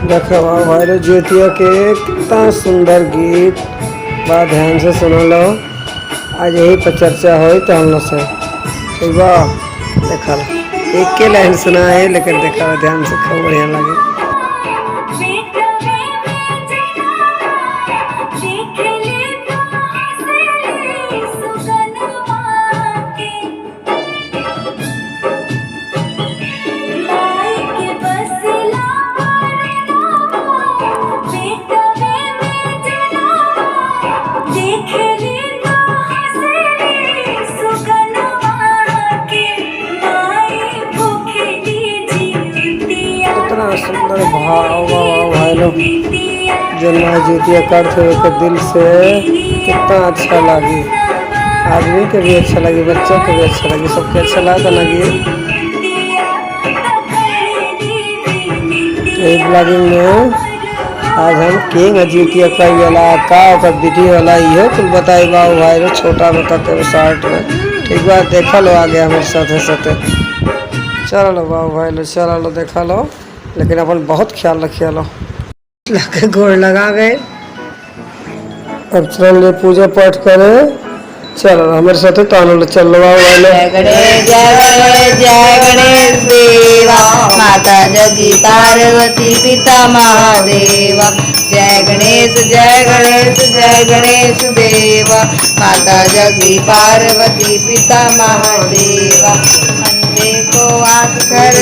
देखो भाई ज्योतिया के कितना सुंदर गीत बा, ध्यान से सुन लो। आज यही पर चर्चा हो तो हम लोग से ठीक बा। देखा एक के लाइन सुना है लेकिन देखा ध्यान से खूब बढ़िया लगे। कितना सुंदर भाव भाई लोग जन्मा ज्योतिया करते हुए दिल से कितना अच्छा लगी। आदमी के भी अच्छा लगी, बच्चों के भी अच्छा लगी, सबके अच्छा लगी। यही ब्लॉगिंग में आज हम किंग ज्योतिया का विधि वाला इहो कुल बताई बाबू भाई लो, छोटा बताते हुए शॉर्ट में ठीक बात देखा लो। आगे हमारे साथ चलो लो बाबू भाई लो, चलो लो देखा लो, लेकिन अपन बहुत ख्याल रखिए लो। लगे गोड़ लगा गए, अब चलो पूजा पाठ करे। चलो हमारे साथ तानो चलो बाबू भाई लो। जय गणेश जय गणेश देवा, माता जगी पार्वती पिता महादेवा। जय गणेश जय गणेश जय गणेश देवा, माता जगी पार्वती पिता महादेवा। को आस कर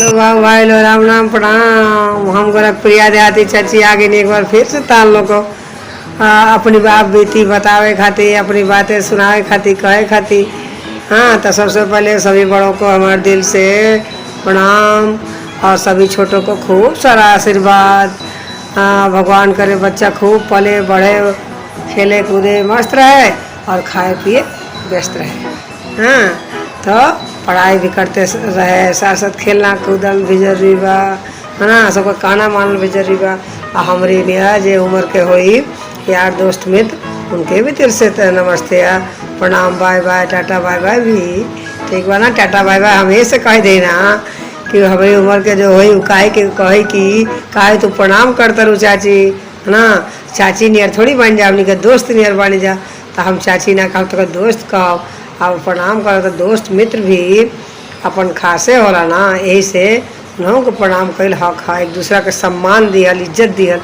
लो बाबू भाई लो, राम नाम प्रणाम। हम गोरखप्रिया देहाती चाची आगे एक बार फिर से तान लो को अपनी बात बीती बतावे खातिर, अपनी बातें सुनावे खातिर, कहे खातिर। हाँ तो सबसे पहले सभी बड़ों को हमारे दिल से प्रणाम और सभी छोटों को खूब सारा आशीर्वाद। भगवान करे बच्चा खूब पले बढ़े, खेले कूदे मस्त रहे और खाए पिए व्यस्त रहे। हाँ तो पढ़ाई भी करते रहे, साथ साथ खेलना कूदल भी जरूरी बा, है ना। सबको खाना मानल भी जरूरी बा। हमारी निया जे उम्र के होई यार दोस्त मित्र, उनके भी दिल से नमस्ते प्रणाम, bye bye, tata bye bye भी ठीक बा ना। टाटा बाय बाय हमेशा कह देना कि हमारी उम्र के जो होई कहे कि काहे तू प्रणाम करता रू चाची, है ना। चाची नियर थोड़ी बन जा, अपनी के दोस्त नियर बन जा। तो हम चाची ना कहो तो दोस्त कहो, अब प्रणाम करो तो दोस्त मित्र भी अपन खासे होला ना। यही से उन्हों को प्रणाम कल हक है, एक दूसरा के सम्मान दिहल, इज्जत दिहल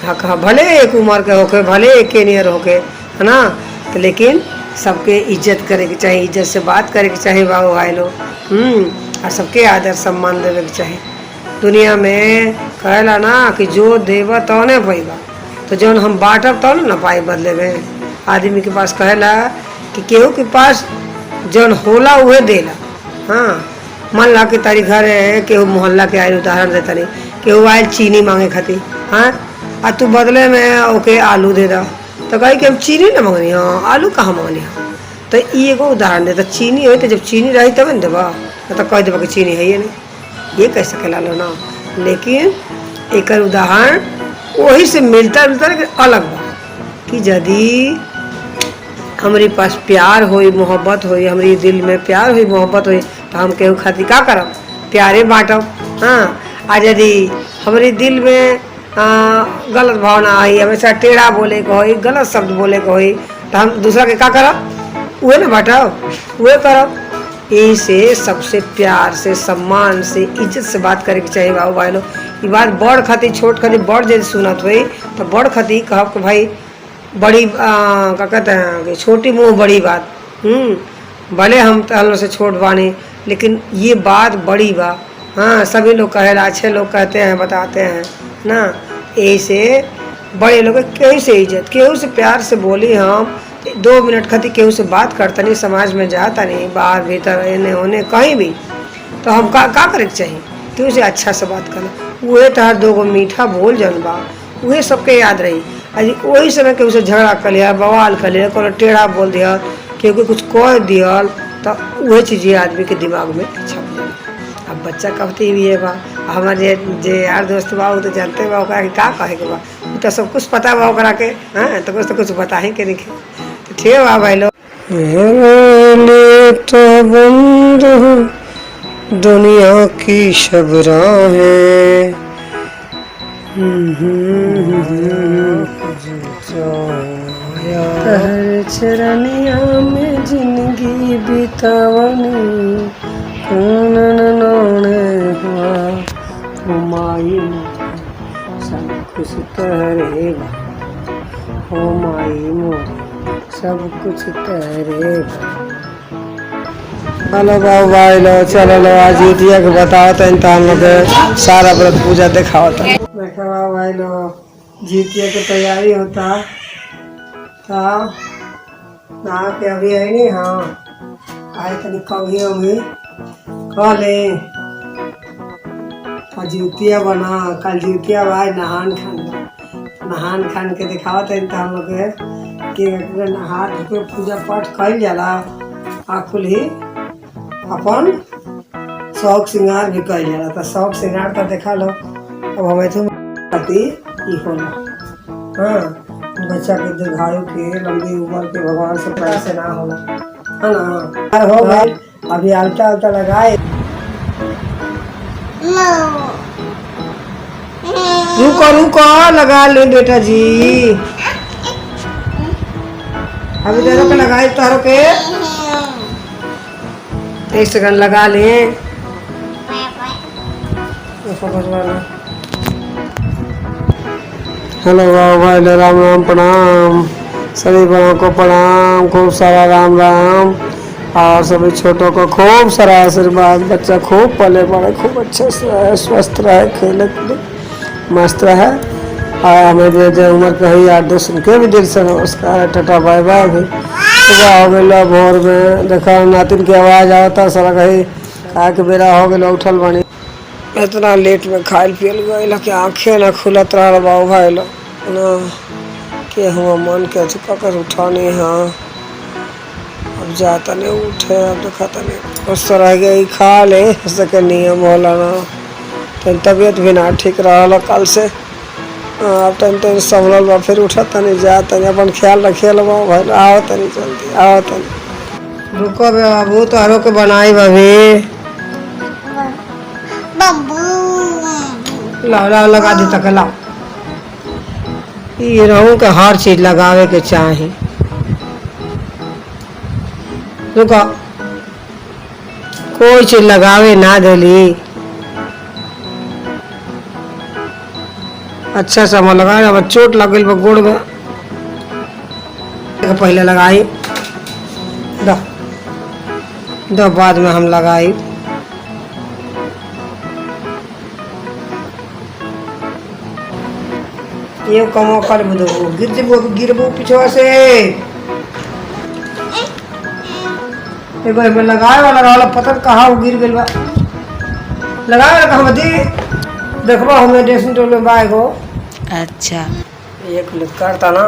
हक है। भले एक उम्र के होके, भले एक के नियर होके, है ना। तो लेकिन सबके इज्जत करे के चाहिए, इज्जत से बात करे के चाहिए बाबू भाई लोग। और सबके आदर सम्मान देवे के चाहिए। दुनिया में कहला ना कि जो देव तो ने पैबा, तो जौन हम बांटब तो ना पाई बदले में। आदमी के पास कहला कि केहू के पास जौन होला उहे देला। हाँ मान ला कि तारी घर है, केहू मोहल्ला के आयल, उदाहरण देता नहीं, केहू आयल चीनी मांगे खातिर, हाँ आ तू बदले में ओके आलू दे दा, तो कही कि हम चीनी ना मांगनी, हाँ आलू कहाँ मांगनी। हाँ तो ये एगो उदाहरण देता। चीनी हो तो जब चीनी रही तब न देबा, तो कह देबा कि चीनी है ये नहीं, ये कह सकेला लो ना। लेकिन एक उदाहरण वही से मिलता लेकिन अलग बा कि यदि हमारे पास प्यार होई, मोहब्बत होई, हमारी दिल में प्यार होई, मोहब्बत होई, तो हम केहू खातिर का करब, प्यारे बाँटब। हाँ आज यदि हमारे दिल में गलत भावना आई, हमेशा टेढ़ा बोले को होई, गलत शब्द बोले को होई, तो हम दूसरा के का करब, वह ना बाँटब, वह करब। यही से सबसे प्यार से, सम्मान से, इज्जत से बात करे के चाहिए बाबू भाई लोग। ये बात बड़ खातिर छोट खातिर बड़ यदि सुनत हुई तो बड़ खातिर कहब कि भाई बड़ी क्या कहते हैं कि छोटी मुँह बड़ी बात। भले हम तहलों से छोट बानी, लेकिन ये बात बड़ी बा। हाँ सभी लोग कहेला, अच्छे लोग कहते हैं, बताते हैं ना। ऐसे बड़े लोग केहू से इज्जत, केहू से प्यार से बोली। हम 2 मिनट खातिर केहू से बात करता नहीं, समाज में जाता नहीं, बाहर भीतर एने होने कहीं भी, तो हम का करे के चाहिए, केहू से अच्छा से बात करना। वह तो हर 2 मीठा बोल जन बा, वह सबके याद रही। अजी वही समय केहू से झगड़ा कर लिया, बवाल कर लिया, कोनो टेढ़ा बोल दिया, केहू कुछ कह दिया, तो वह चीज़ आदमी के दिमाग में छप जाला। अब बच्चा कहती भी है बा, हमारे जे यार दोस्त बा वो तो जानते बा ओकरा के का कहे के बा, तो सब कुछ पता बा ओकरा के। हाँ तो कुछ बता ही के नहीं। तो ठीक बा भाई लोग। तो बंद दुनिया की सब राहें, तहर चरनिया में जिंदगी बितावनी कौन नौने हुआ हुमाई सब कुछ तहरे हो माई मोरी सब कुछ तहरे। हेलो बाबू भाई लो चलो लो आज जितिया के बताओ तो हम लोग के सारा व्रत पूजा दिखाओ था। मैं कहा बाबू भाई लो जितिया की तैयारी होता था ना के अभी है नहीं। हाँ आए तनी कभी होगी कल और जितिया बना कल जितिया भाई नहान खान के दिखावा था हम लोग के नहा के पूजा पाठ कल जाला आ कुल ही अपन शौक श्रृंगार भी कल जाला तो शौक श्रृंगार तो देखा लो। अब हमें तो होला हाँ बच्चा के दीर्घायु के लंबी उम्र के भगवान से पैसे ना होला है ना हो गई। अभी आलता आलता लगाए रुको रुको लगा ले बेटा जी अभी तेरे को लगाए तारों के 1 सेकंड लगा ले हेलो भाई राम राम प्रणाम सभी बड़ों को प्रणाम खूब सारा राम राम और सभी छोटों को खूब सारा आशीर्वाद। बच्चा खूब पले बड़े खूब अच्छे से रहे स्वस्थ रहे खेले कूदे मस्त रहे और हमें जो उम्र के ही 8-10 उनके भी दिल से नमस्कार टाटा बाय बाय। भी सुबह हो गया भोर में देखा नातिन की आवाज़ आवता सारा कहीं खा के बेरा हो गया उठल बनी इतना लेट में खाल पियल गए कि आँखें ना खुलत रहा बाबू भाई लो ना के हुआ मन के कर उठानी। हाँ अब जाता नहीं उठे अब देखा नहीं उस तरह गई खा ले सके नियम होला ना तो तबीयत भी ना ठीक रहा कल से। अब तन संभल बा फिर उठा तनी जा तनी अपन ख्याल रखे लो बाबू भाई आओ तनी जल्दी आओ तनी रुको बे बाबू तोहरों के बनाई भाभी लाओ लाओ लगा दी तक लाओ ये रहूं के हर चीज लगावे के चाहे रुको कोई चीज लगावे ना देली अच्छा सा लगाए अब चोट लग गई गोड़ में पहले लगाई दो बाद में हम लगाई ये कमो कर दो गिरबो पीछे से एगो लगाए वाला रहला पता कहाँ गिर गइल बा लगाए वाला कहाँ बदी देखबो हमें ड्रेसिंग टेबल में बा एगो। अच्छा ये क्लिक करता ना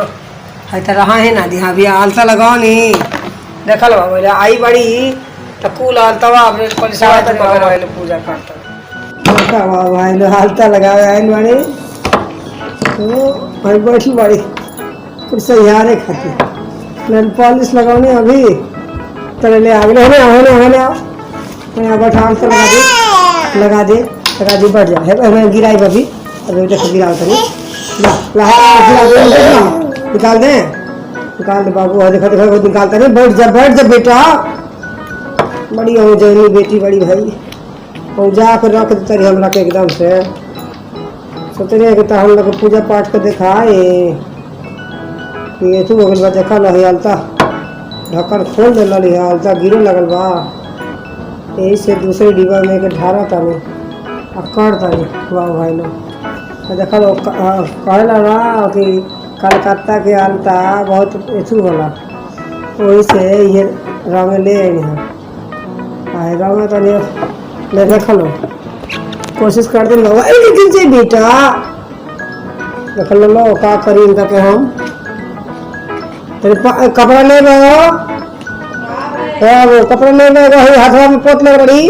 है तो रहा है ना दी हाँ भी आलता लगाओ नहीं देखल बा बोले आई बड़ी तो कुल आलता बा अपने परेशान पूजा करता भाई लो आलता लगावे आई बड़ी तो भाई बैठी बड़ी कुछ सहारे खाती मैं पॉलिश लगाने अभी तेरे ले आगे होने होने होने आओ मैं बैठा आलता लगा दे बढ़ जा है मैं गिराई अभी अभी देखो गिराओ तनी निकाल दे बाबू देखो देखो निकालता नहीं बैठ जा बेटा बड़ी हो जाएगी बेटी बड़ी भाई और जा कर रख दे तेरी हमरा के एकदम से सोच रहे कि हम लोग पूजा पाठ के दिखाए ये तू हो गल बा देखा लही आलता ढक्कन खोल दे लही आलता गिरे लगल बा यही से दूसरे डिब्बा में के ढारा तानी अकड़ तानी वाह भाई लोग देखा लो कहला ना कि कलकत्ता के आलता बहुत एथू होला वही से ये रंग ले आई रंग तो ले देख लो कोशिश कर दे लो गिर बेटा देख लो का करी इनका के हम तेरे कपड़ा ले गए वो कपड़ा ले गए हाथवा में पोत ले बड़ी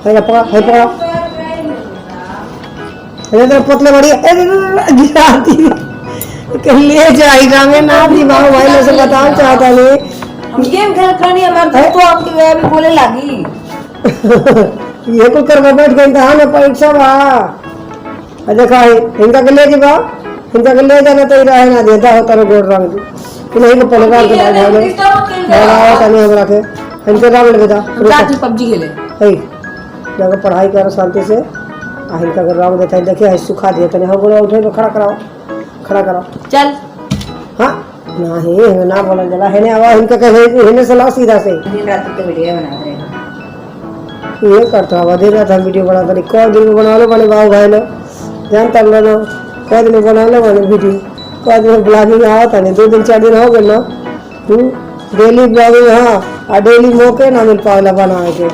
है पकड़ा पतले बड़ी ले जाई रंगे ना भी बाबू भाई से बताना चाहता नहीं हम गेम खेल खानी हमारे तो आपके गया भी बोले लागी ये को कर बैठ गई था ना परीक्षा बा देखा इनका के ले जी बा इनका के ले जाना तो रहे ना देता होता रो गोड़ रंग कि नहीं को पहले बार के भाई भाई बोलाओ तने हमरा के इनके राम ले बेटा जाती पबजी खेले हे जाकर पढ़ाई करो शांति से आ इनका के राम देता देखिए सुखा दिए तने हम बोला उठे तो खड़ा कराओ चल हां नहीं ना बोला जला है ने आवा इनका कहे इन्हें सलाह सीधा से दिन रात तो वीडियो बना रहे हैं ये करता हुआ दिन रात हम वीडियो बनाता नहीं कई दिन में बना लो बने बाबू भाई लो जानता लो कई दिन में बना लो बने वीडियो कई दिन में ब्लॉगिंग आवता नहीं 2 दिन 4 दिन हो गए ना डेली ब्लॉगिंग हाँ और डेली मौके ना मिल पाएगा बनाए के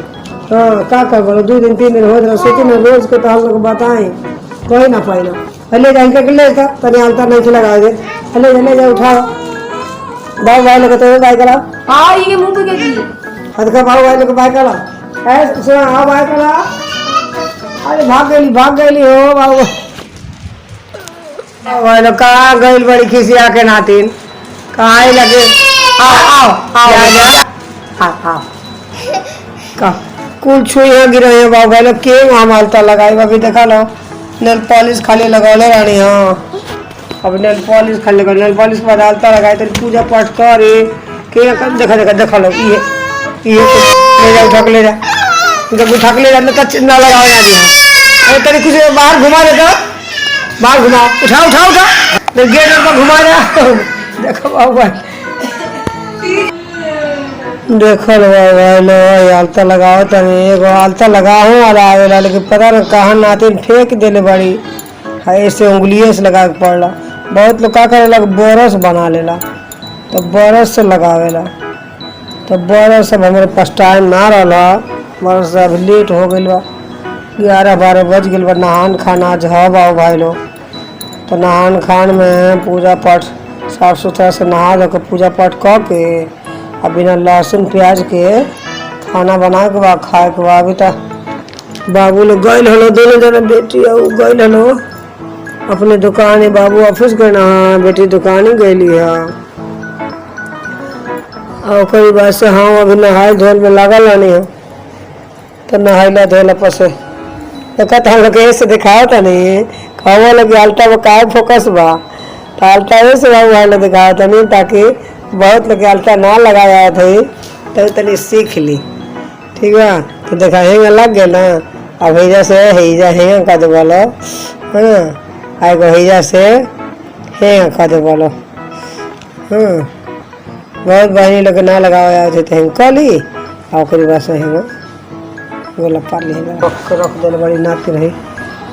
हाँ क्या कर बोलो 2 दिन 3 दिन हो जाए सोचे ना रोज के तो हम लोग बताएं कोई ना पाए ना पहले जाएंगे के ले था तने आलता नहीं लगा दे पहले ले जा उठाओ बाबू भाई लोग तो बाय करा हाँ ये मुंह पे क्या की हद का बाबू भाई लोग बाय करा ऐसे सुना हाँ बाय करा अरे भाग गई हो बाबू भाई लोग कहाँ गई बड़ी खिसिया के नातिन कहाँ ही लगे आओ आओ का कुल छुई हो गिरे हो बाबू भाई लोग के वहाँ मालता लगाई अभी देखा लो नेल पॉलिश खाली लगौले रानी हाँ अब नेल पॉलिश खाली लगा नेल पॉलिश पर डालता लगाए तो पूजा पाठ करे के देखा लो ये ले जा उठा के ले जा जब उठा के ले जा तो ना लगाओ ना जी अरे तेरे कुछ बाहर घुमा देता बाहर घुमा उठा तो गेट पर घुमा जा देखो बाबू भाई देखो भाई लो आलता लगाओ तब एगो आलता लगाओ और आवेला लेकिन पता न कहाँ नातिन फेंक देले बड़ी ऐसे उंगलियों से लगा के पड़ला बहुत लोग का करेला बोरस बना लेला तो बोरस से लगावेला तो बोरस सब हमारे पास टाइम ना रहा बरस अब लेट हो गई बा 11-12 बज गए बा नहान खाना आज है बाबू भाई लोग तो नहान खान में पूजा पाठ साफ सुथरा से नहा धो के पूजा पाठ कर के अब बिना लहसुन प्याज के खाना बना के बा खाए के बा अभी तक बाबू लोग गए हलो दोनों जने बेटी और गए हलो अपने दुकान है बाबू ऑफिस गए ना बेटी दुकान ही गई है और कोई बात से हाँ अभी नहाए धोल में लागल नहीं है तो नहाइला धोला पसे देखा तो हम लोग ऐसे दिखाया था नहीं कहवा लगे आल्टा में काय फोकस बा तो आल्टा ऐसे बाबू भाई लोग दिखाया था नहीं ताकि बहुत लोग आल्टा ना लगाया थे तो तनी सीख ली ठीक है तो देखा हेंगा लग गया ना अब हिजा से हिजा हेंगा का दे बोलो हाँ आएगो हिजा से हेंगा का दे बोलो हाँ बहुत बहनी लोग ना लगाया थे तो हेंग कली और ओकरी बात से हेंगा गोला पार ले रख दे बड़ी नाप रही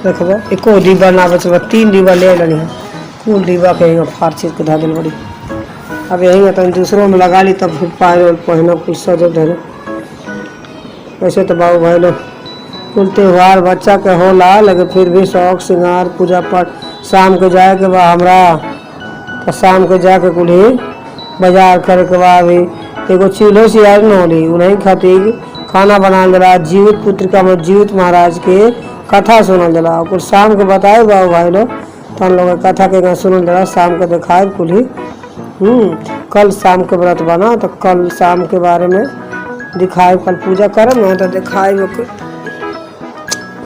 रखबो एको डिब्बा ना बचबा 3 डिब्बा ले लेनी है कुल डिब्बा के हेंगा फार चीज के धा दिल बड़ी अब यही तो दूसरों में लगा ली तब फिर पाए पहनो कुछ सजो धरो वैसे तो बाबू भाई लोग कुल त्यौहार बच्चा के होला लेकिन फिर भी शौक श्रृंगार पूजा पाठ शाम को जाए के बाद हमरा तो शाम को जाके कुल ही बाजार करे के बाद भी एगो चूल्हो सियार न होली उन्हीं खातिर खाना बना दिला जीवित पुत्रिका में जीवित महाराज के कथा सुनल दिला कुछ शाम के बताए बाबू भाई लोग तो हम लोग कथा के सुनल दिला शाम को दिखाए कुल ही कल शाम के व्रत बना तो कल शाम के बारे में दिखाए कल पूजा करम ना तो दिखाए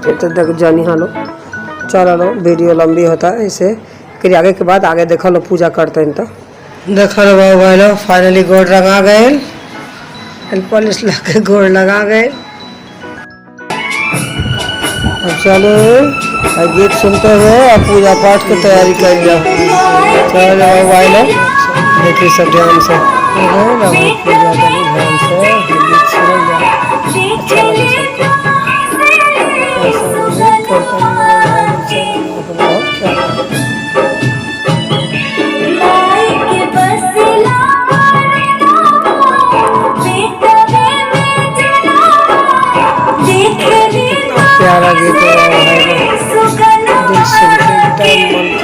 तो देख जानी हाँ लो चलो लो वीडियो लंबी होता है ऐसे फिर आगे के बाद आगे देखो लो पूजा करते हैं तो देखो लो बाबू भाई लो फाइनली गोड़ लगा गए पॉलिश लगा गोड़ लगा गए अब चलो गीत सुनते हुए और पूजा पाठ की तैयारी कर जाओ चलो बाबू भाई लो देखिए सब ध्यान से पूजा करें ध्यान से गीत सुनो प्यारा गीत दिल सुनते मन से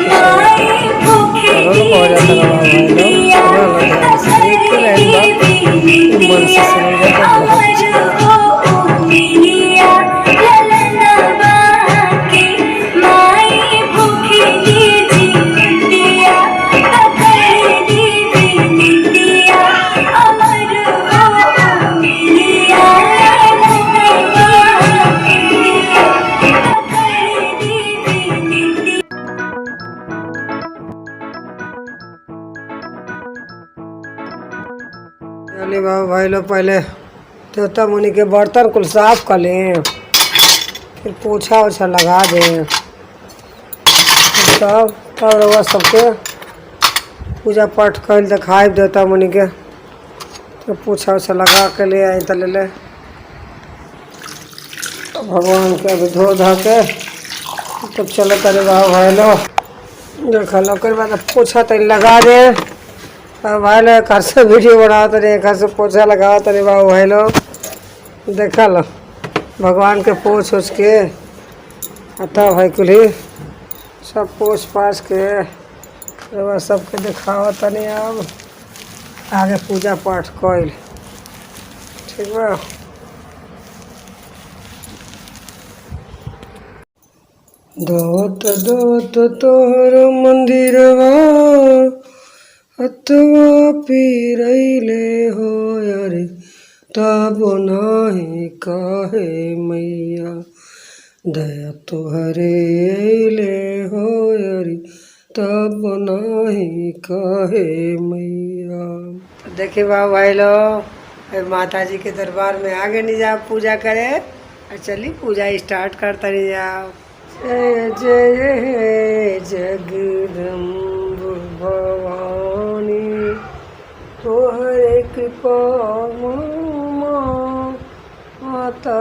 चलिए बाबू भाई लोग पहले देवता मुनि के बर्तन कुल साफ कर लें, फिर पोछा ओछा लगा दें, सब तब रउआ सबके पूजा पाठ कर दिखाए देवता मुनि के। तो पोछा ओछा लगा के ले आई तो ले तो भगवान के अभी धो धा के तब चलो तेरे बाबू भाई लोग देख लो। ओकर बाद पोछा तनी लगा दे भाई लोग। घर से वीडियो बनाओ तनी, घर से पोछा लगाओ तनी बाबू भाई लोग। देखा लो भगवान के पोछ ओछ के आता भाई कुली सब पोछ पाछ के रउआ सबके दिखाओ तनी। अब आगे पूजा पाठ कइल ठीक बा। दोत दोत तोहर मंदिरवा हथवा पीरैले हो अरे तब नाही काहे मैया दया तोहरे अइले हो अरे तब नाही काहे मैया। देखिए बाबू भाई लोग माता जी के दरबार में आगे नहीं जाओ पूजा करे और चलिए पूजा स्टार्ट करता नहीं जाओ। जय जय जगदम्ब भवानी तोहरे कृपा माता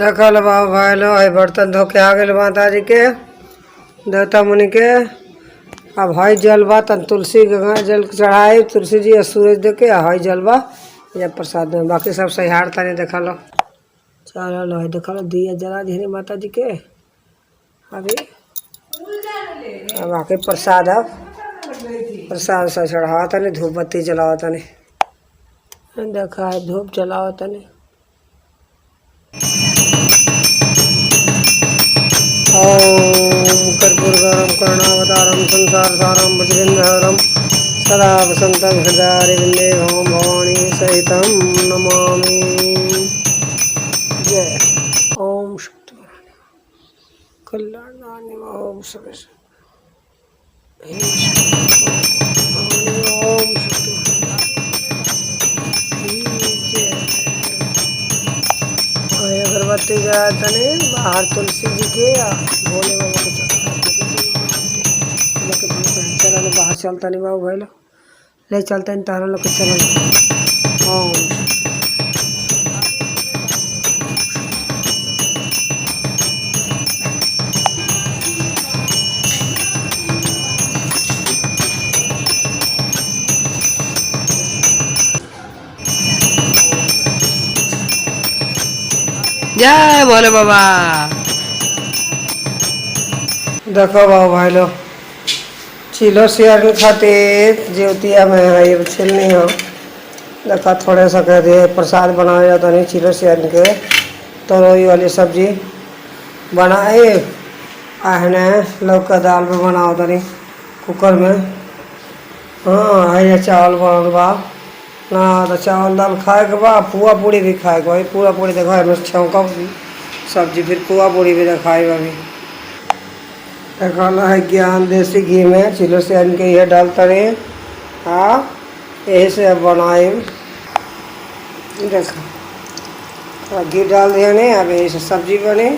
देखल बाबू भाई लो बर्तन धो के आ गए माता जी के देवता मुनि के। अब हई जलवा तन तुलसी गंगा जल चढ़ाए तुलसी जी और सूरज दे के हई जलवा या प्रसाद में बाकी सब सहार तनी देखा लो। चलो लो देखा लो दिया जला दी माता जी के। अभी अब आके प्रसाद अब प्रसाद से चढ़ावा तनी धूप बत्ती जलावा तनी देखा है धूप जलावा तनी। ओम कर्पूरगौरम करुणावतारम संसार सारम भुजगेन्द्रहरम सदा वसंतं हृदयारविन्दे भवं भवानी सहितं नमामि। जय ओम शक्ति कल्याणानि ओम सर्वेश ओम शक्ति अगरबत्ती जलाए तने बाहर तुलसी जी के भोले बाबा के चल बाहर चलता नहीं बाबू भाई ले चलते हैं तारा लोग के चल। ओम जय भोले बाबा। देखो बाबू भाई लोग चिलो शेयर के खातिर ज्योतिया में है छिलनी हो देखा थोड़े सा कह दिए प्रसाद बनाया जाता नहीं चिलो शेयर के तरोई वाली सब्जी बनाए आहने लौका दाल में बनाओ तनी कुकर में। हाँ है चावल बनल बा ना तो चावल दाल खाए के बा पुआ पूड़ी भी खाए के बा। पुआ पूड़ी देखा है छौका सब्जी फिर पुआ पूड़ी भी दिखाई अभी देखा है ज्ञान देसी घी में चिलो से आन के ये डालता रहे। हाँ यही से अब बनाए देखा थोड़ा घी डाल दिया नहीं अब यही से सब्जी बनी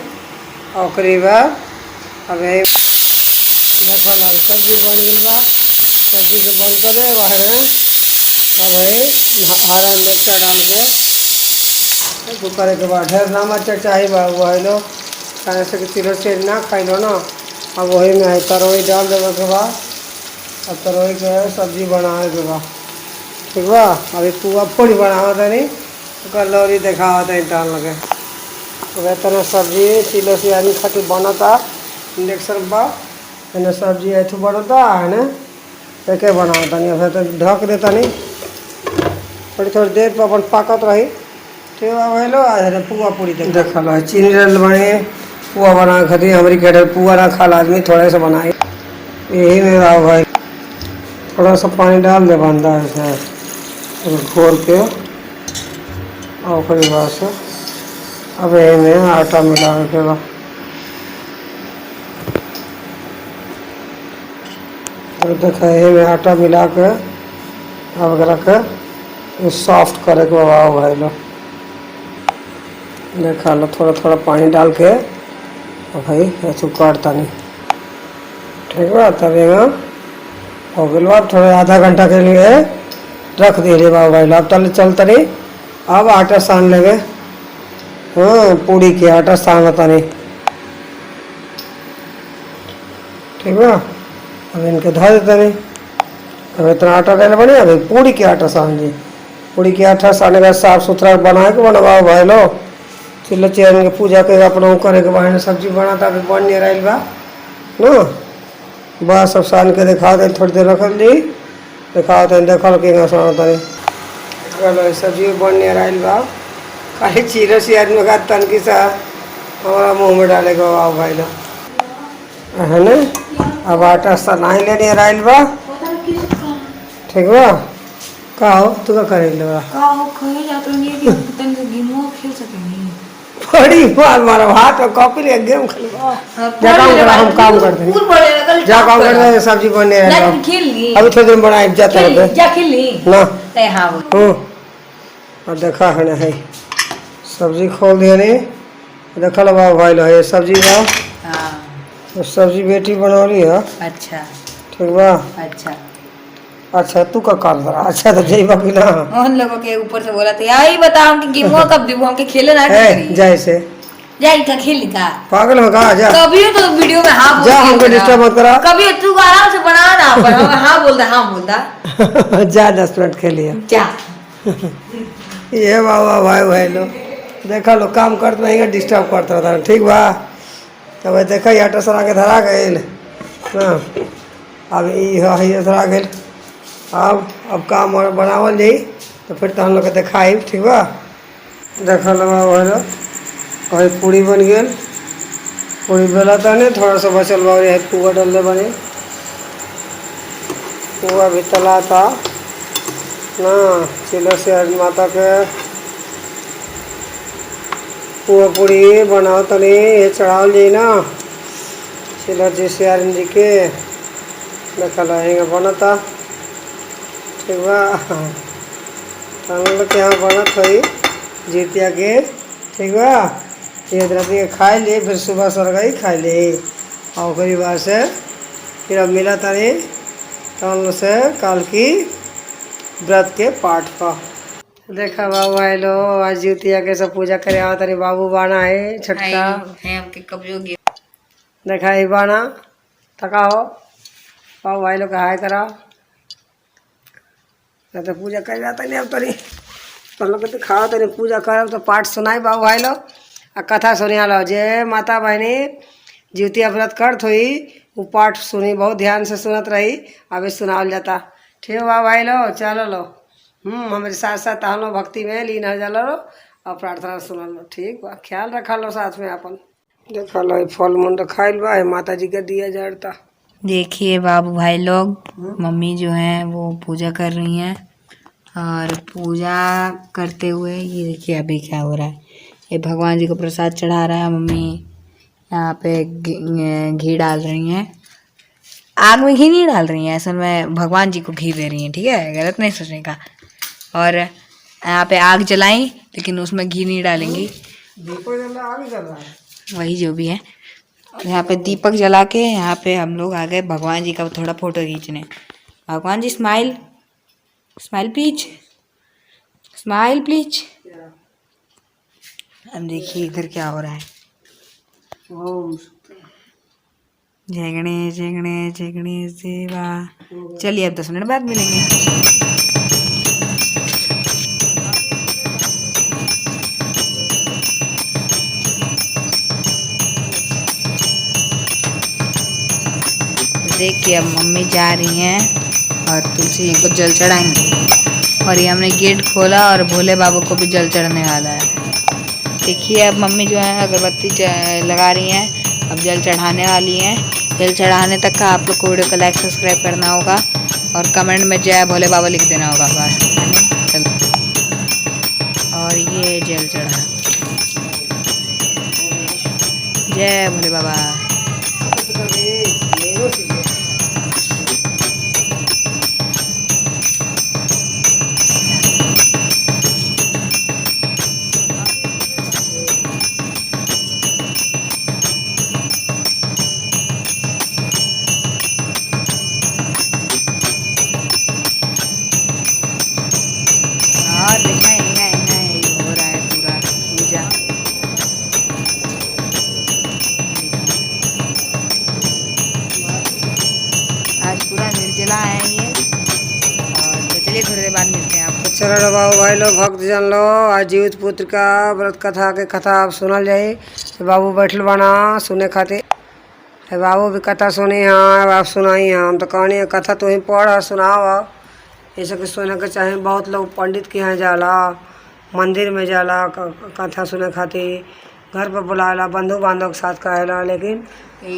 और करीब अब यही देखा सब्जी बन गई बा। सब्जी के बंद कर दे बाहर अब हरा मिर्चा डाल के कुकर के बाद ढेर ना मिर्चा चाहिए बाबू भाई लोग खाने से चिलो से ना खाई लो ना। अब वही में तरोई डाल देवे के बाद अब तरोई के सब्जी बनावे के बाद ठीक बा। अभी पुआ पूड़ी बनावत है नहीं लौरी देखावत है डाल लगे वह तरह सब्जी चिलो से आदमी खातिर बनता इंडक्शन बा है सब्जी ऐठू बनता है ना एक बनावता नहीं फिर तो ढक देता नहीं थोड़ी थोड़ी देर पर अपन पाकत रही ठीक बा। भाई लो आज पुआ पूड़ी देखा लो चीनी डाल बने पुआ बना खातिर हमारी कह पुआ ना खा आदमी थोड़ा सा बनाए यही मेरा भाई थोड़ा सा पानी डाल दे बंदा ऐसे घोर के और फिर बाद से अब यही में आटा मिला के और देखा है में आटा मिला के अब एकरा के सॉफ्ट करे के बाबा भाई लो देखा लो थोड़ा थोड़ा पानी डाल के और भाई ऐसे काटता नहीं ठीक बा। तब यहाँ हो गया अब थोड़े आधा घंटा के लिए रख दिए बाबा भाई लो। अब तले चलता नहीं अब आटा सान लेंगे। हाँ पूड़ी के आटा सान होता नहीं ठीक बा। अब इनके धो देते नहीं। अब इतना आटा डाले बने अभी पूड़ी के आटा सान दी। पूड़ी के आटा साने का साफ सुथरा बना के बनवा भाई लो चिल्ला चेयर के पूजा के अपना करे के बहाने सब्जी बना था अभी बन नहीं रही बा न बस सब सान के दिखा दे थोड़ी देर रख दी दिखा दे देखल के सान तनी चलो सब्जी बन नहीं रही बा खाली चीरा सी आदमी का तनकी सा हमारा मुँह में डाले के बाबा भाई लो है ना। अब आटा सनाई लेने रही बा ठीक बा। का हो तू का करे ले बा का हो कहे जात रही कि तन के गेमो खेल सकेनी बड़ी मार मारो हाथ में कॉपी ले गेम खेल जा काम कर हम काम करते हैं पूल पड़े लगल जा काम करते हैं सब्जी बनने रही जा खेल ली अभी थोड़ी देर में बनाए जाता है जा खेल ली ना ते हां और देखा है ना है सब्जी खोल दिया नहीं देखा लो बाबा भाई लो ये सब्जी बा हां तो सब्जी बेटी बनौली है अच्छा ठीक बा। अच्छा अच्छा तू का काम करा अच्छा तो जई बाकी ना उन लोगों के ऊपर से बोला था यही बताओ कि गेमो कब देबो हमके खेले ना करी जैसे जाई का खेल का पागल हो का जा कभी तो वीडियो में हां बोल जा हमको डिस्टर्ब मत करा कभी तू आराम से बना ना पर हम हां बोलता जा 10 मिनट खेलिए जा ये बाबा भाई भाई लो देखा लो काम करते नहीं डिस्टर्ब करते रहता ठीक बा। तब देखा आटा सरा के धरा गए ना अब ये धरा गए अब काम और बनावल जाई तो फिर तो हम लोग के दिखाई ठीक बा। देखा लो बाबा भाई लो और पूड़ी बन गई पूड़ी बेला था नहीं थोड़ा सा बचल बा पुआ डाल बने पुआ भी तला था ना चिल्ला से आज माता के पुआ पूड़ी बनाओ तनी ये चढ़ावल जाई ना चिल्ला जी से जी के देखा रहेगा बनता ठीक बा। हम लोग के यहाँ बनत हुई जीतिया के ठीक बा। ये राती के खाए ली फिर सुबह सर गई खाए ली और ओकरी बाद से फिर अब मिला तनी तब से कल की व्रत के पाठ का देखा बाबू आए लो आज जीतिया के सब पूजा करे आओ तनी बाबू बाना है छटका है हमके कब जो देखा ही बाना थका हो बाबू भाई लोग हाय करा तो पूजा कर जाता नहीं अब तनी तो लोग तो खाओ तनी पूजा करब तो पाठ सुनाई बाबू भाई लोग आ कथा सुनिया लो जय माता बहनी जीतिया व्रत करत हुई वो पाठ सुनी बहुत ध्यान से सुनत रही अभी सुनावल जाता ठीक है बाबू भाई लो चलो लो हमारे साथ साथ हम लोग भक्ति में लीन हो जाला लो और प्रार्थना सुन लो ठीक बा। ख्याल रखा लो साथ में अपन देखा लो फल मुंड खाइल बा माता जी के दिया जड़ता। देखिए बाबू भाई लोग मम्मी जो हैं वो पूजा कर रही हैं और पूजा करते हुए ये देखिए अभी क्या हो रहा है ये भगवान जी को प्रसाद चढ़ा रहा है मम्मी यहाँ पे घी डाल रही हैं आग में घी नहीं डाल रही हैं असल में भगवान जी को घी दे रही हैं ठीक है गलत नहीं सोचने का। और यहाँ पे आग जलाई लेकिन उसमें घी नहीं डालेंगी वही जो भी है। और यहाँ पे दीपक जला के यहाँ पे हम लोग आ गए भगवान जी का थोड़ा फोटो खींचने। भगवान जी smile smile please smile please. अब देखिए इधर क्या हो रहा है। जय गणेश जय गणेश जय गणेश देवा। चलिए अब 10 मिनट बाद मिलेंगे। देखिए अब मम्मी जा रही हैं और तुलसी जी को जल चढ़ाएंगे और ये हमने गेट खोला और भोले बाबू को भी जल चढ़ने वाला है। देखिए अब मम्मी जो है अगरबत्ती लगा रही हैं अब जल चढ़ाने वाली हैं। जल चढ़ाने तक का आप लोग को वीडियो को लाइक सब्सक्राइब करना होगा और कमेंट में जय भोले बाबा लिख देना होगा बस। और ये जल चढ़ा जय भोले बाबा। चलो बाबू भाई लोग भक्त जन लो आज जीवित पुत्र का व्रत कथा के कथा आप सुनल जाई। बाबू बैठल बना सुने खातिर। बाबू भी कथा सुनी हाँ आप सुनाई हाँ हम तो कहनी कथा तो ही पढ़ सुनाव। ये सब सुने के चाहे। बहुत लोग पंडित के यहाँ जाला, मंदिर में जाला कथा सुने खातिर, घर पर बुलाला, बंधु बांधव के साथ कहेला, लेकिन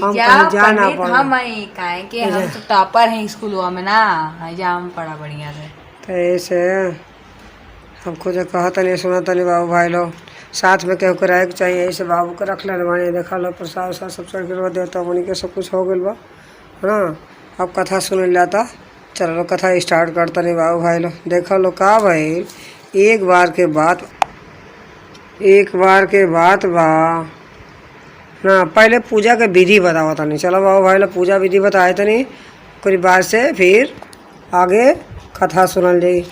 हम कहीं जा ना पाए। हम काहे कि हम तो टॉपर हैं स्कूलवा में ना, जा हम पढ़ा बढ़िया से। तो ऐसे हम खुद कहत नहीं सुनत नहीं बाबू भाई लोग साथ में केहू के रहे के चाहिए। ऐसे बाबू के रख ले बानी देखा लो प्रसाद उसाद सब चढ़ के देवता बनी के सब कुछ हो गया बा है ना। अब कथा सुन जाता। चलो लो कथा स्टार्ट करता नहीं बाबू भाई लोग। देखा लो का भाई एक बार के बात बा ना। पहले पूजा के विधि बतावा था नहीं। चलो बाबू भाई लोग पूजा विधि बताए तो नहीं कुछ बार से फिर आगे कथा सुनल जाई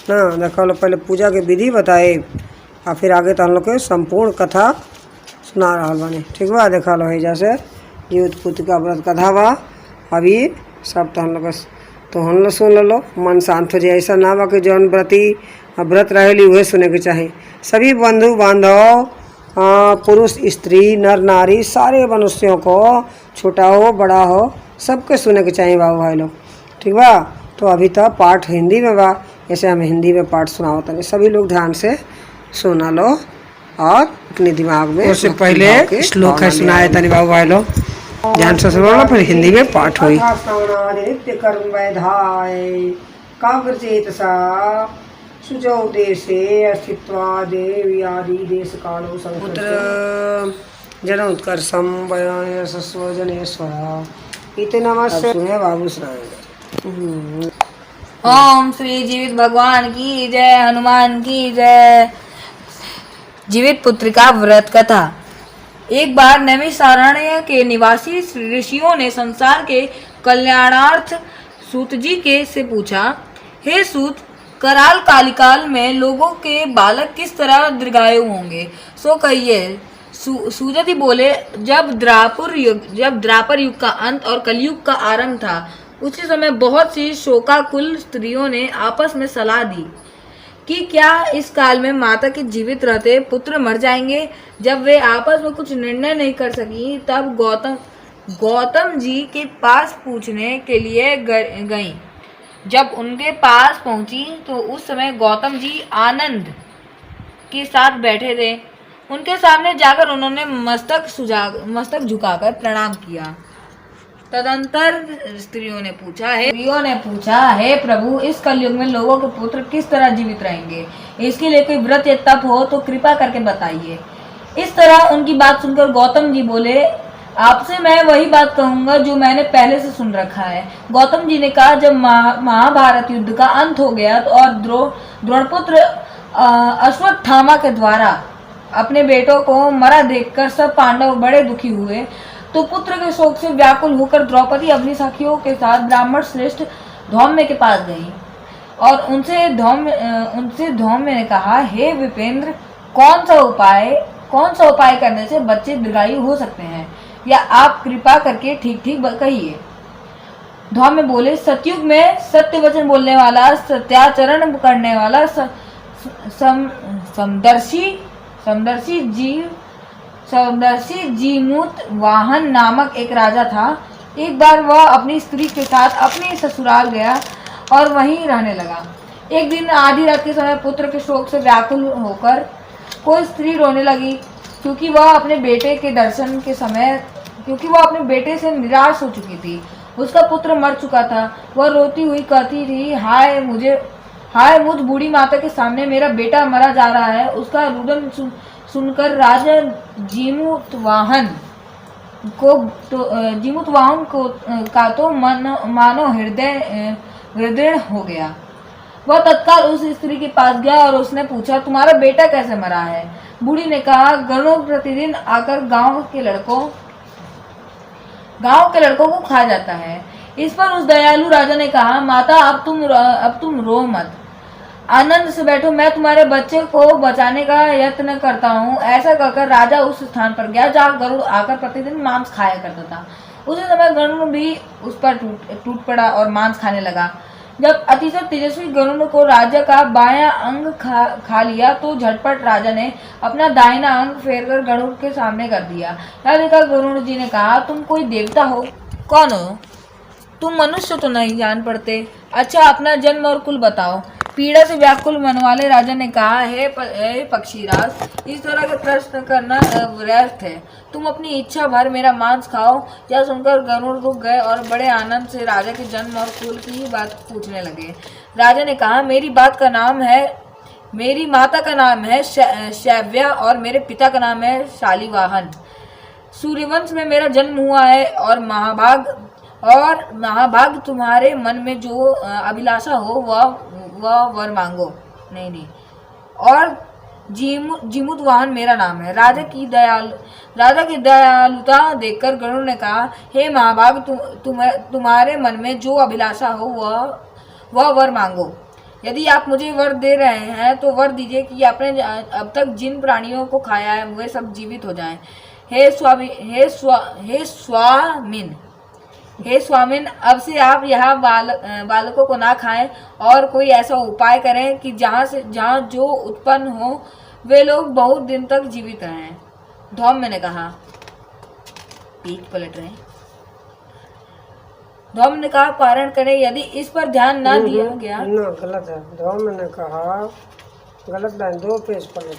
ना। देखो लो पहले पूजा के विधि बताए और फिर आगे तो हम लोग के संपूर्ण कथा सुना रहा बानी। ठीक बा देखा लो है जैसे जीवित पुत्र का व्रत कथा बा। अभी सब तो हम लोग सुन लो मन शांत हो जाए। ऐसा ना बा कि जौन व्रत रहेली वह सुने के चाहे। सभी बंधु बांधव पुरुष स्त्री नर नारी सारे मनुष्यों को छोटा हो बड़ा हो सबके सुने के चाहिए बाबू भाई लोग। ठीक बा तो अभी तो पाठ हिंदी में बा, ऐसे हम हिंदी में पाठ सुनावत नहीं। सभी लोग ध्यान से सुना लो और अपने दिमाग में उससे पहले श्लोक है सुनाए तनी बाबू भाई लोग ध्यान से सुनो लो, फिर हिंदी में पाठ हुई। नित्य कर्म वैधाय काग्रचेतसा सुचौ देशे अस्तित्वा देवी आदि देश कालो संपुत्र जनोत्कर्षम वयसस्व जनेश्वर इति नमस्ते बाबू सुनाएंगे। ओम श्री जीवित भगवान की जय, हनुमान की जय। जीवित पुत्र का व्रत कथा। एक बार नैमिषारण्य के निवासी ऋषियों ने संसार के कल्याणार्थ सूत जी के से पूछा, हे सूत, कराल कालिकाल में लोगों के बालक किस तरह दीर्घायु होंगे, सो कहिए। सूत जी बोले, जब द्वापर युग का अंत और कलयुग का आरंभ था उसी समय बहुत सी शोकाकुल स्त्रियों ने आपस में सलाह दी कि क्या इस काल में माता के जीवित रहते पुत्र मर जाएंगे। जब वे आपस में कुछ निर्णय नहीं कर सकी तब गौतम जी के पास पूछने के लिए गईं। जब उनके पास पहुंची तो उस समय गौतम जी आनंद के साथ बैठे थे। उनके सामने जाकर उन्होंने मस्तक झुकाकर प्रणाम किया। तदंतर स्त्रियों ने पूछा, हे प्रभु, इस कलयुग में लोगों के पुत्र किस तरह जीवित रहेंगे, इसके लिए कोई व्रत या तप हो तो कृपा करके बताइए। इस तरह उनकी बात सुनकर गौतम जी बोले, आपसे मैं वही बात कहूंगा जो मैंने पहले से सुन रखा है। गौतम जी ने कहा, जब महाभारत युद्ध का अंत हो गया तो और द्रोणपुत्र अश्वत्थामा के द्वारा अपने बेटों को मरा देखकर सब पांडव बड़े दुखी हुए तो पुत्र के शोक से व्याकुल होकर द्रौपदी अपनी सखियों के साथ ब्राह्मण श्रेष्ठ धौम्य के पास गई और उनसे धौम्य ने कहा, हे विपेंद्र, कौन सा उपाय करने से बच्चे दीर्घायु हो सकते हैं, या आप कृपा करके ठीक कहिए। धौम्य बोले, सतयुग में सत्य वचन बोलने वाला, सत्याचरण करने वाला समदर्शी जीमूत वाहन नामक एक राजा था। एक बार वह अपनी स्त्री के साथ अपने ससुराल गया और वहीं रहने लगा। एक दिन आधी रात के समय पुत्र के शोक से व्याकुल होकर कोई स्त्री रोने लगी क्योंकि वह अपने बेटे से निराश हो चुकी थी। उसका पुत्र मर चुका था। वह रोती हुई कहती थी, हाय मुझ बूढ़ी माता के सामने मेरा बेटा मरा जा रहा है। उसका रुदन सुनकर राजा जीमूत वाहन का तो मानो हृदय हो गया। वह तत्काल उस स्त्री के पास गया और उसने पूछा, तुम्हारा बेटा कैसे मरा है। बूढ़ी ने कहा, गरुड़ प्रतिदिन आकर गांव के लड़कों को खा जाता है। इस पर उस दयालु राजा ने कहा, माता, अब तुम रो मत, आनंद से बैठो, मैं तुम्हारे बच्चे को बचाने का यत्न करता हूँ। ऐसा कहकर राजा उस स्थान पर गया जहाँ गरुड़ आकर प्रतिदिन मांस खाया करता था। उसी समय गरुड़ भी उस पर टूट पड़ा और मांस खाने लगा। जब अतिशय तेजस्वी गरुड़ को राजा का बायां अंग खा लिया तो झटपट राजा ने अपना दाहिना अंग फेरकर गरुड़ के सामने कर दिया। यह देखकर गरुड़ जी ने कहा, तुम कोई देवता हो? कौन हो तुम? मनुष्य तो नहीं जान पड़ते। अच्छा, अपना जन्म और कुल बताओ। पीड़ा से व्याकुल मन वाले राजा ने कहा, हे पक्षीराज, इस तरह के प्रश्न करना व्यर्थ है। तुम अपनी इच्छा भर मेरा मांस खाओ। यह सुनकर गरुड़ रुक गए और बड़े आनंद से राजा के जन्म और कुल की बात पूछने लगे। राजा ने कहा, मेरी माता का नाम है शैव्या और मेरे पिता का नाम है शालिवाहन। सूर्यवंश में मेरा जन्म हुआ है और महाभाग तुम्हारे मन में जो अभिलाषा हो वह वर मांगो। नहीं और जीमुतवाहन मेरा नाम है। राजा की दयालुता देखकर गरुड़ ने कहा, हे महाभाग, तुम्हारे मन में जो अभिलाषा हो वह वर मांगो। यदि आप मुझे वर दे रहे हैं तो वर दीजिए कि आपने अब तक जिन प्राणियों को खाया है वे सब जीवित हो जाएं। हे स्वामिन, अब से आप यहाँ बालकों को ना खाएं और कोई ऐसा उपाय करें कि जहाँ जो उत्पन्न हो वे लोग बहुत दिन तक जीवित रहें। धौम्य ने कहा, पीठ पलट रहे। धौम्य ने कहा, पारण करें। यदि इस पर ध्यान ना दिया गया। ना, गलत है। धौम्य ने कहा, गलत लाइन, 2 पेज पलट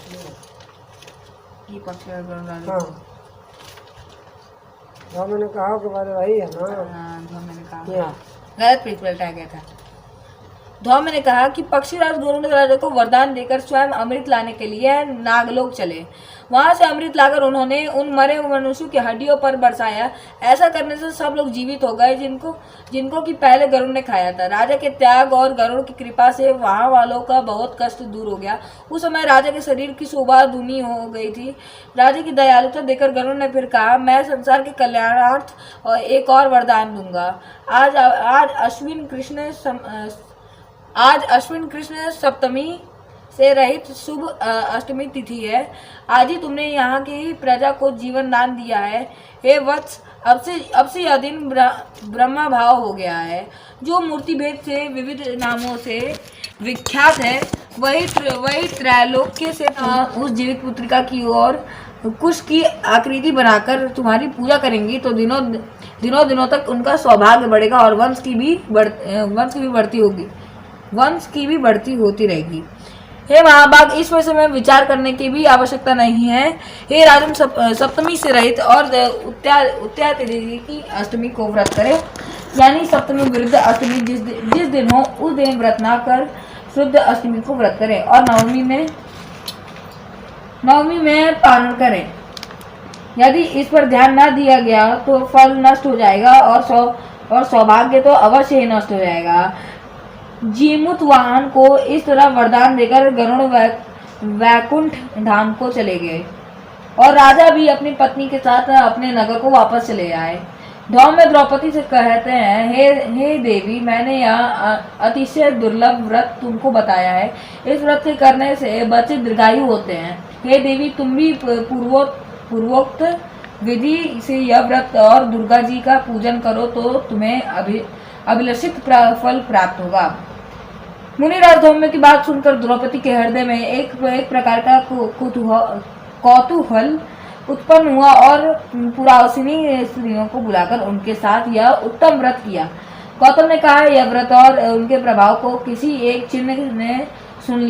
ये पक्ष धौम्य ने कहा के बाद वही है ना। धौम्य ने कहा, गलत पेज पलटाया गया था। धौम्य ने कहा कि पक्षीराज गरुड़ राजा को वरदान देकर स्वयं अमृत लाने के लिए नागलोक चले। वहां से अमृत लाकर उन्होंने उन मरे मनुष्यों की हड्डियों पर बरसाया। ऐसा करने से सब लोग जीवित हो गए जिनको कि पहले गरुड़ ने खाया था। राजा के त्याग और गरुड़ की कृपा से वहां वालों का बहुत कष्ट दूर हो गया। उस समय राजा के शरीर की शोभा दूनी हो गई थी। राजा की दयालुता देखकर गरुड़ ने फिर कहा, मैं संसार के कल्याणार्थ एक और वरदान दूंगा। आज अश्विन कृष्ण सप्तमी से रहित शुभ अष्टमी तिथि है। आज ही तुमने यहाँ की प्रजा को जीवन दान दिया है। हे वत्स, अब से यह दिन ब्रह्मा भाव हो गया है। जो मूर्ति भेद से विविध नामों से विख्यात है वही त्रैलोक्य से उस जीवित पुत्रिका की ओर कुश की आकृति बनाकर तुम्हारी पूजा करेंगी तो दिनों तक उनका सौभाग्य बढ़ेगा और वंश की भी बढ़ती होती रहेगी। हे महाभाग, इस वजह में विचार करने की भी आवश्यकता नहीं है। हे राजन, सप्तमी से रहित और उत्या तिथि की अष्टमी को व्रत करें, यानी सप्तमी विरुद्ध अष्टमी जिस दिन हो उस दिन व्रत ना कर शुद्ध अष्टमी को व्रत करें और नवमी में पारण करें। यदि इस पर ध्यान ना दिया गया तो फल नष्ट हो जाएगा और सौभाग्य तो अवश्य ही नष्ट हो जाएगा। जीमुतवाहन को इस तरह वरदान देकर गरुड़ वैकुंठ धाम को चले गए और राजा भी अपनी पत्नी के साथ अपने नगर को वापस चले आए। धौम्य द्रौपदी से कहते हैं, हे देवी, मैंने यह अतिशय दुर्लभ व्रत तुमको बताया है। इस व्रत के करने से बच्चे दीर्घायु होते हैं। हे देवी, तुम भी पूर्वोक्त विधि से यह व्रत और दुर्गा जी का पूजन करो तो तुम्हें अभिलषित फल प्राप्त होगा। मुनिराज धौम्य की बात सुनकर द्रौपदी के हृदय में एक प्रकार का कौतूहल उत्पन्न हुआ और पुरावसिनी स्त्रियों को बुलाकर उनके साथ यह उत्तम व्रत किया। गौतम ने कहा, यह व्रत और उनके प्रभाव को किसी एक चिल्ली ने सुन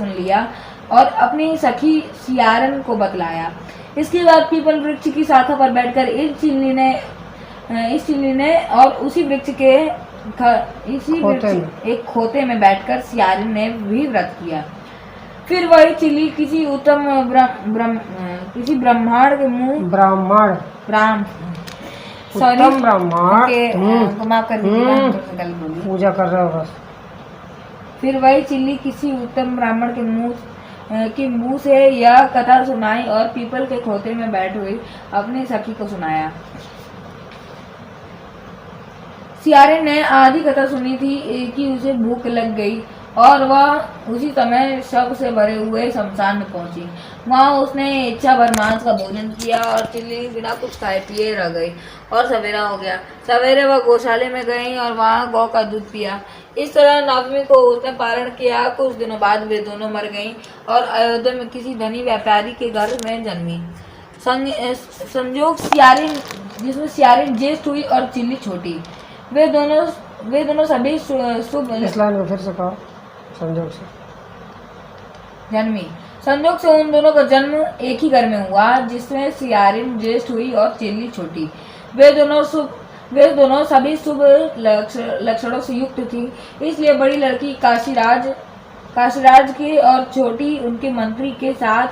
लिया और अपनी सखी सियारन को बतलाया। इसके बाद पीपल वृक्ष की शाखा पर बैठकर इस चिल्ली ने और उसी वृक्ष के एक खोते में बैठकर सियारन ने भी व्रत किया। फिर वही चिल्ली किसी ब्राह्मण के मुंह पूजा कर रहा होगा। फिर वही चिल्ली किसी उत्तम ब्राह्मण के मुंह से यह कथा सुनाई और पीपल के खोते में बैठ हुई अपनी सखी को सुनाया। सियारे ने आधी कथा सुनी थी कि उसे भूख लग गई और वह उसी समय शव से भरे हुए शमशान में पहुंची। वहां उसने इच्छा भर मांस का भोजन किया और चिल्ली बिना कुछ खाए पिए रह गई और सवेरा हो गया। सवेरे वह गौशाले में गई और वहां गौ का दूध पिया। इस तरह नवमी को उसने पारण किया। कुछ दिनों बाद वे दोनों मर गईं और अयोध्या में किसी धनी व्यापारी के घर में जन्मी। संयोग सियारिन, जिसमें सियारिन ज्येष्ठ हुई और चिल्ली छोटी। वे दोनों सभी शुभ इस लाइन को फिर से कहो। संजोग से जन्मी। संयोग से उन दोनों का जन्म एक ही घर में हुआ, जिसमें सियारिन ज्येष्ठ हुई और चिल्ली छोटी। वे दोनों सभी शुभ लक्षणों से युक्त थी। इसलिए बड़ी लड़की काशीराज की और छोटी उनके मंत्री के साथ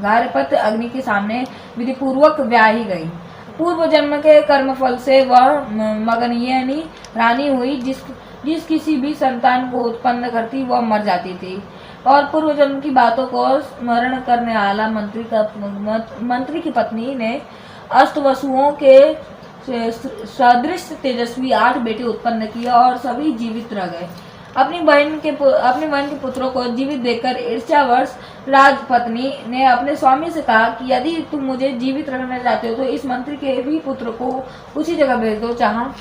घारपत्य अग्नि के सामने विधि पूर्वक ब्याही गई। पूर्व जन्म के कर्मफल से वह मगनियनी रानी हुई, जिस किसी भी संतान को उत्पन्न करती वह मर जाती थी। और पूर्व जन्म की बातों को स्मरण करने वाला मंत्री की पत्नी ने अष्टवसुओं के सदृश तेजस्वी 8 बेटे उत्पन्न किए और सभी जीवित रह गए। अपनी बहन के पुत्रों को जीवित देखकर ईर्ष्यावश राजपत्नी ने अपने स्वामी से कहा कि यदि तुम मुझे जीवित रखना चाहते हो तो इस मंत्री के भी पुत्र को उसी जगह भेज दो जहाँ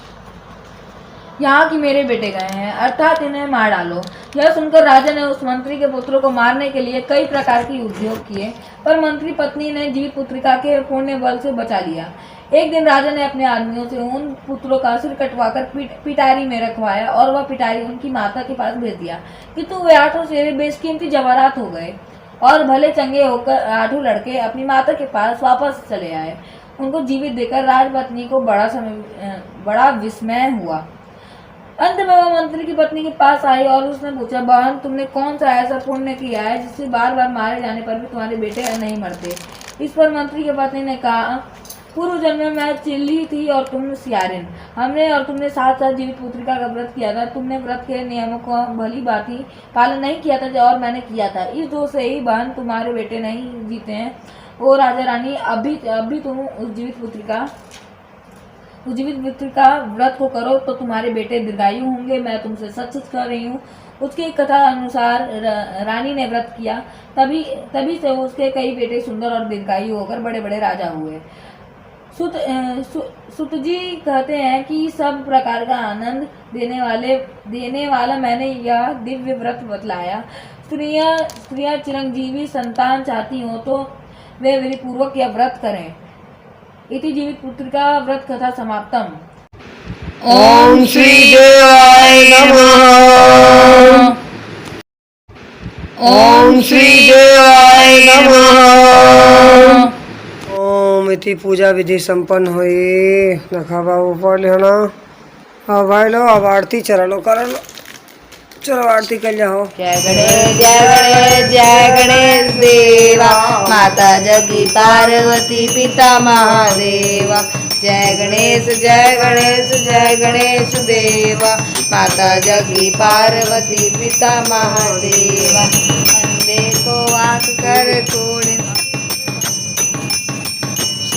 यहाँ की मेरे बेटे गए हैं, अर्थात इन्हें मार डालो। यह सुनकर राजा ने उस मंत्री के पुत्रों को मारने के लिए कई प्रकार के उद्योग किए, पर मंत्री पत्नी ने जीवित पुत्रिका के पुण्य बल से बचा लिया। एक दिन राजा ने अपने आदमियों से उन पुत्रों का सिर कटवाकर पिटारी में रखवाया और वह पिटारी उनकी माता के पास भेज दिया। किंतु वे 8 शेरे बेशकीमती जवाहरात हो गए और भले चंगे होकर 8 लड़के अपनी माता के पास वापस चले आए। उनको जीवित देखकर राजपत्नी को बड़ा विस्मय हुआ। अंत में वह मंत्री की पत्नी के पास आई और उसने पूछा, बहन, तुमने कौन सा ऐसा पुण्य किया है जिससे बार बार मारे जाने पर भी तुम्हारे बेटे नहीं मरते? इस पर मंत्री की पत्नी ने कहा, पूर्व जन्म में मैं चिल्ली थी और तुम सियारिन। हमने और तुमने साथ साथ जीवित पुत्रिका का व्रत किया था। तुमने व्रत के नियमों का भली भांति पालन नहीं किया था और मैंने किया था। इस दोष से ही बहन तुम्हारे बेटे नहीं जीते हैं। ओ राजा रानी, अभी तुम उस जीवित पुत्रिका व्रत को करो तो तुम्हारे बेटे दीर्घायु होंगे। मैं तुमसे सच सच कह रही हूँ। उसकी कथा अनुसार रानी ने व्रत किया, तभी से उसके कई बेटे सुंदर और दीर्घायु होकर बड़े बड़े राजा हुए। सुत जी कहते हैं कि सब प्रकार का आनंद देने वाला मैंने यह दिव्य व्रत बतलाया। स्त्रियां चिरंजीवी संतान चाहती हो तो वे विधि पूर्वक यह व्रत करें। इति जीवित पुत्रिका व्रत कथा समाप्तम। ओम श्री देवाय नमः। ओम श्री देवाय नमः। ओम इति पूजा विधि संपन्न हुई। नखा बाबू पढ़ लेना। अब भाई लो, अब आरती चलो कर लो। चलो आरती कर जाओ। जय गणेश जय गणेश जय गणेश देवा, माता जगी पार्वती पिता महादेवा। जय गणेश जय गणेश जय गणेश देवा, माता जगी पार्वती पिता महादेवा। अंधे को आँख कर तोड़े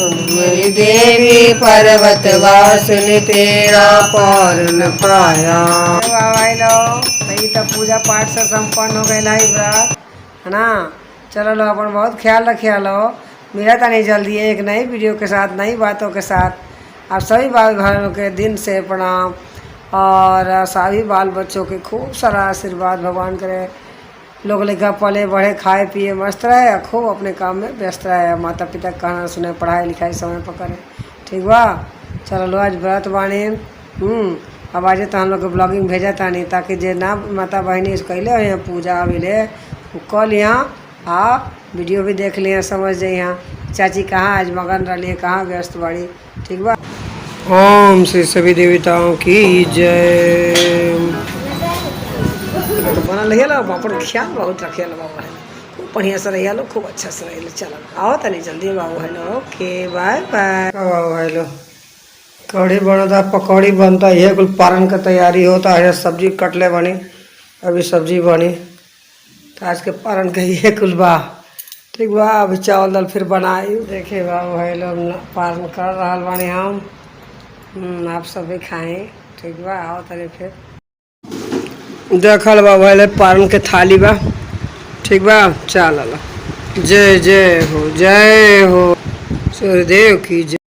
मेरी देवी पर्वत वासिनी तेरा पार न पाया। भाई लो, भाई तो पूजा पाठ से संपन्न हो गई व्रत है ना। चलो लो, अपन बहुत ख्याल रखिए लो। मेरा तो नहीं जल्दी है एक नई वीडियो के साथ, नई बातों के साथ। आप सभी भाई बहनों के दिन से प्रणाम और सभी बाल बच्चों के खूब सारा आशीर्वाद भगवान करे। लोग लिखा पले बढ़े, खाए पिए मस्त रहे और खूब अपने काम में व्यस्त रहे। माता पिता का कहना सुने, पढ़ाई लिखाई समय पर करें। ठीक बा। चलो लो, आज व्रत बानी। अब आज तो हम लोग ब्लॉगिंग भेजा था नहीं, ताकि जे ना माता बहनी कैले हो पूजा अभिले कल यहाँ आ वीडियो भी देख लिया, समझ जाए यहाँ चाची कहाँ आज मगन रही है, कहाँ व्यस्त बड़ी। ठीक बा। ओम श्री सभी देवताओं की जय। तो बना रही लो, अपन ख्याल बहुत रखे लो बाबू, खूब बढ़िया से रही लो, खूब अच्छा से रही। चलो आओ तनी जल्दी बाबू। हेलो, ओके बाय बाय बाबू। हेलो, कढ़ी बनता, पकौड़ी बनता, ये कुल पारण का तैयारी होता है। सब्जी कटले बनी, अभी सब्जी बनी, तो आज के पारण का ये कुल बा। ठीक बा। अभी चावल दाल फिर बनाई। देखिए बाबू हेलो, पारण कर रहा बानी हम। आप सभी खाएँ। ठीक बा। आओ तनी फिर। देखल बा भाई पारण के थाली बा। ठीक बा, चल जय जय हो सूर्यदेव की जय।